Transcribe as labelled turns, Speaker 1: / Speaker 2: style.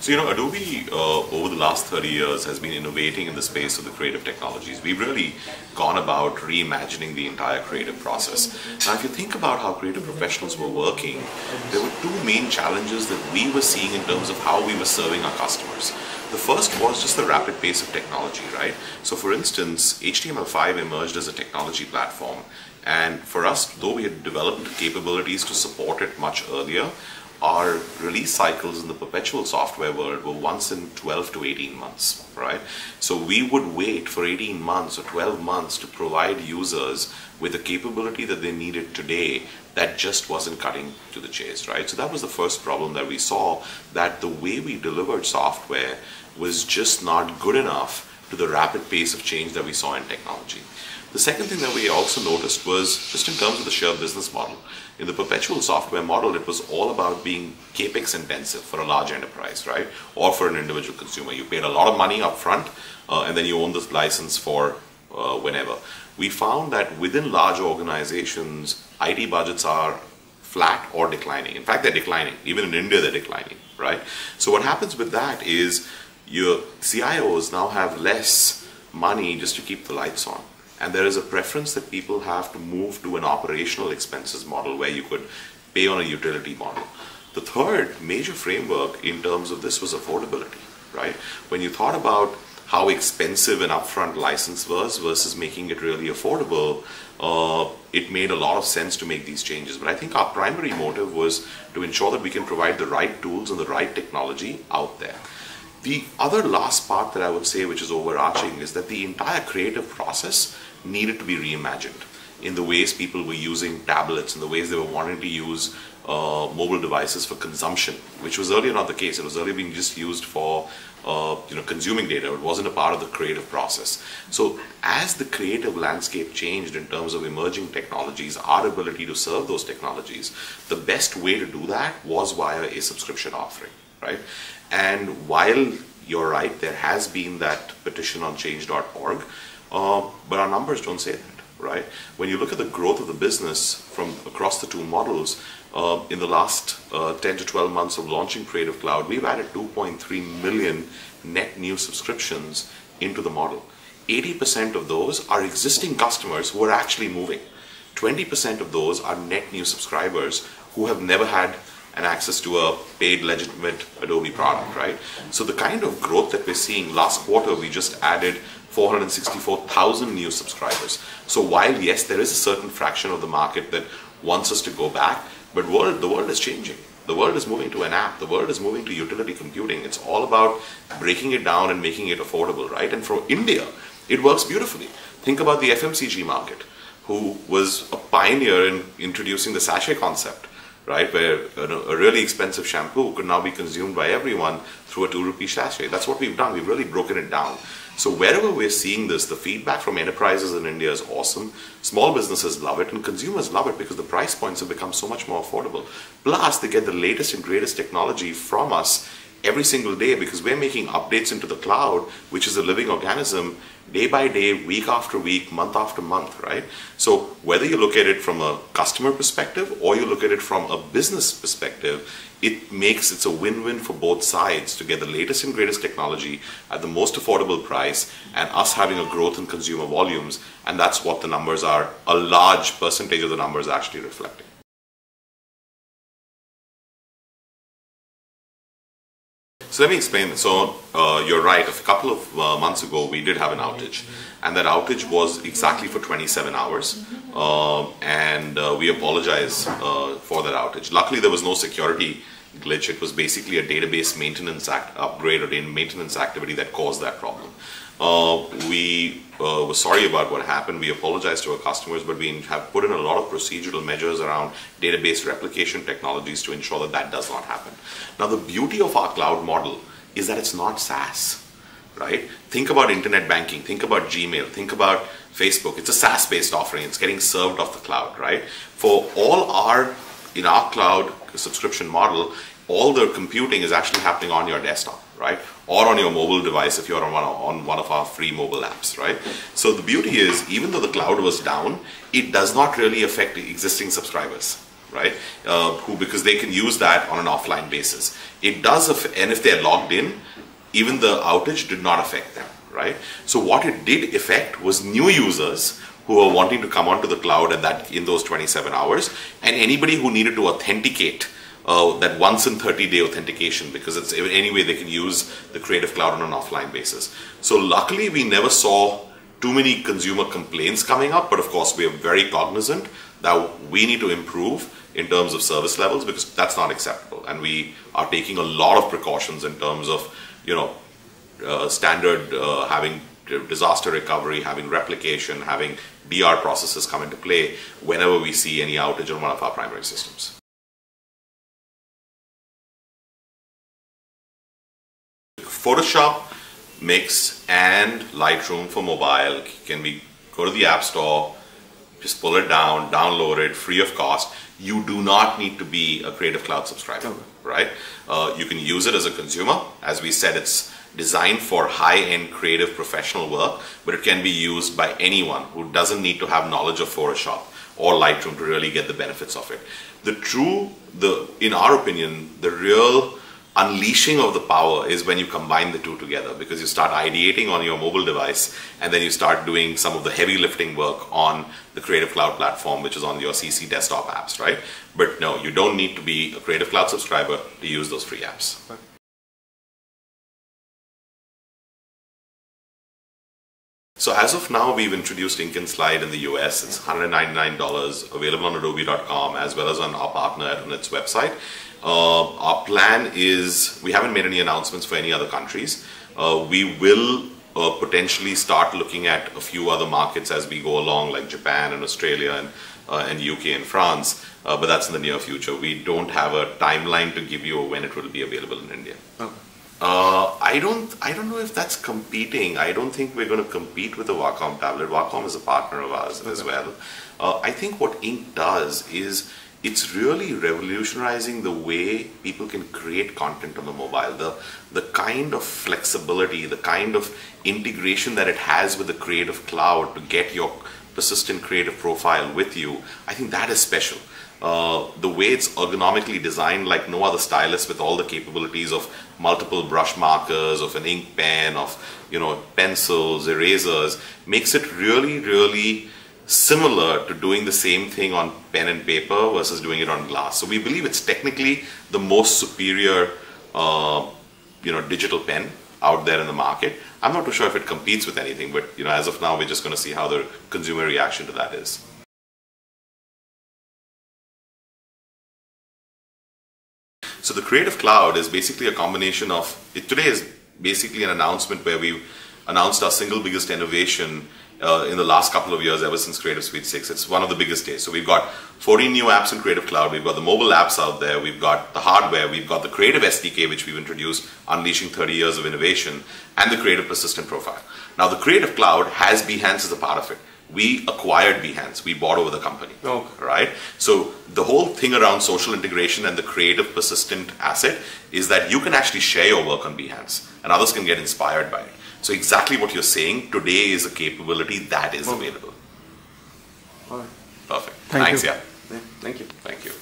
Speaker 1: So, Adobe over the last 30 years has been innovating in the space of the creative technologies. We've really gone about reimagining the entire creative process. Now, if you think about how creative professionals were working, there were two main challenges that we were seeing in terms of how we were serving our customers. The first was just the rapid pace of technology, right? So, for instance, HTML5 emerged as a technology platform. And for us, though we had developed capabilities to support it much earlier, our release cycles in the perpetual software world were once in 12 to 18 months, right? So we would wait for 18 months or 12 months to provide users with the capability that they needed today that just wasn't cutting to the chase, right? So that was the first problem that we saw, that the way we delivered software was just not good enough to the rapid pace of change that we saw in technology. The second thing that we also noticed was just in terms of the sheer business model. In the perpetual software model, it was all about being capex intensive for a large enterprise, right? Or for an individual consumer. You paid a lot of money up front and then you own this license for whenever. We found that within large organizations, IT budgets are flat or declining. In fact, they're declining. Even in India, they're declining, right? So what happens with that is your CIOs now have less money just to keep the lights on. And there is a preference that people have to move to an operational expenses model where you could pay on a utility model. The third major framework in terms of this was affordability, right? When you thought about how expensive an upfront license was versus making it really affordable, it made a lot of sense to make these changes. But I think our primary motive was to ensure that we can provide the right tools and the right technology out there. The other last part that I would say, which is overarching, is that the entire creative process needed to be reimagined in the ways people were using tablets, in the ways they were wanting to use mobile devices for consumption, which was earlier not the case. It was earlier being just used for consuming data. It wasn't a part of the creative process. So as the creative landscape changed in terms of emerging technologies, our ability to serve those technologies, the best way to do that was via a subscription offering, right? And while you're right, there has been that petition on change.org, but our numbers don't say that, right? When you look at the growth of the business from across the two models, in the last 10 to 12 months of launching Creative Cloud, we've added 2.3 million net new subscriptions into the model. 80% of those are existing customers who are actually moving. 20% of those are net new subscribers who have never had an access to a paid legitimate Adobe product, right? So the kind of growth that we're seeing, last quarter we just added 464,000 new subscribers. So while yes, there is a certain fraction of the market that wants us to go back, but the world is changing. The world is moving to an app. The world is moving to utility computing. It's all about breaking it down and making it affordable, right? And for India, it works beautifully. Think about the FMCG market, who was a pioneer in introducing the sachet concept, right, where a really expensive shampoo could now be consumed by everyone through a 2 rupee sachet. That's what we've done. We've really broken it down. So wherever we're seeing this, the feedback from enterprises in India is awesome. Small businesses love it and consumers love it because the price points have become so much more affordable. Plus, they get the latest and greatest technology from us every single day because we're making updates into the cloud, which is a living organism, day by day, week after week, month after month, right? So whether you look at it from a customer perspective or you look at it from a business perspective, it's a win-win for both sides to get the latest and greatest technology at the most affordable price and us having a growth in consumer volumes, and that's what the numbers are, a large percentage of the numbers actually reflecting. So let me explain this. So you're right, a couple of months ago we did have an outage, and that outage was exactly for 27 hours, and we apologize for that outage. Luckily there was no security glitch. It was basically a database maintenance upgrade or maintenance activity that caused that problem. We were sorry about what happened. We apologize to our customers, but we have put in a lot of procedural measures around database replication technologies to ensure that that does not happen. Now, the beauty of our cloud model is that it's not SaaS, right? Think about internet banking, think about Gmail, think about Facebook. It's a SaaS-based offering. It's getting served off the cloud, right? In our cloud subscription model, all the computing is actually happening on your desktop, right? Or on your mobile device if you're on one of our free mobile apps, right? So the beauty is, even though the cloud was down, it does not really affect the existing subscribers, right? Because they can use that on an offline basis. It does, and if they're logged in, even the outage did not affect them, right? So what it did affect was new users who are wanting to come onto the cloud in those 27 hours, and anybody who needed to authenticate that once in 30-day authentication, because it's anyway they can use the Creative Cloud on an offline basis. So luckily we never saw too many consumer complaints coming up, but of course we are very cognizant that we need to improve in terms of service levels, because that's not acceptable, and we are taking a lot of precautions in terms of standard having disaster recovery, having replication, having DR processes come into play whenever we see any outage on one of our primary systems. Photoshop, Mix, and Lightroom for mobile go to the App Store, just pull it down, download it, free of cost. You do not need to be a Creative Cloud subscriber, right? You can use it as a consumer. As we said, it's designed for high-end creative professional work, but it can be used by anyone who doesn't need to have knowledge of Photoshop or Lightroom to really get the benefits of it. In our opinion, the real unleashing of the power is when you combine the two together, because you start ideating on your mobile device and then you start doing some of the heavy lifting work on the Creative Cloud platform, which is on your CC desktop apps, right? But no, you don't need to be a Creative Cloud subscriber to use those free apps. So as of now, we've introduced Ink and Slide in the US. It's $199, available on adobe.com as well as on our partner Edunet's website. Our plan is, we haven't made any announcements for any other countries. We will potentially start looking at a few other markets as we go along, like Japan and Australia and UK and France, but that's in the near future. We don't have a timeline to give you when it will be available in India. Okay. I don't know if that's competing. I don't think we're going to compete with the Wacom tablet. Wacom is a partner of ours as well. I think what Ink does is it's really revolutionizing the way people can create content on the mobile. The kind of flexibility, the kind of integration that it has with the Creative Cloud to get your persistent creative profile with you, I think that is special. The way it's ergonomically designed like no other stylus, with all the capabilities of multiple brush markers, of an ink pen, of pencils, erasers, makes it really, really similar to doing the same thing on pen and paper versus doing it on glass. So we believe it's technically the most superior digital pen out there in the market. I'm not too sure if it competes with anything, but as of now we're just going to see how the consumer reaction to that is. So the Creative Cloud is basically a combination of, today is basically an announcement where we announced our single biggest innovation in the last couple of years, ever since Creative Suite 6. It's one of the biggest days. So we've got 14 new apps in Creative Cloud, we've got the mobile apps out there, we've got the hardware, we've got the Creative SDK, which we've introduced, unleashing 30 years of innovation, and the Creative Persistent Profile. Now the Creative Cloud has Behance as a part of it. We acquired Behance, we bought over the company, right? So the whole thing around social integration and the creative persistent asset is that you can actually share your work on Behance and others can get inspired by it. So exactly what you're saying, today is a capability that is available.
Speaker 2: All right.
Speaker 1: Perfect.
Speaker 2: Thanks,
Speaker 1: yeah.
Speaker 2: Thank you.
Speaker 1: Thank you.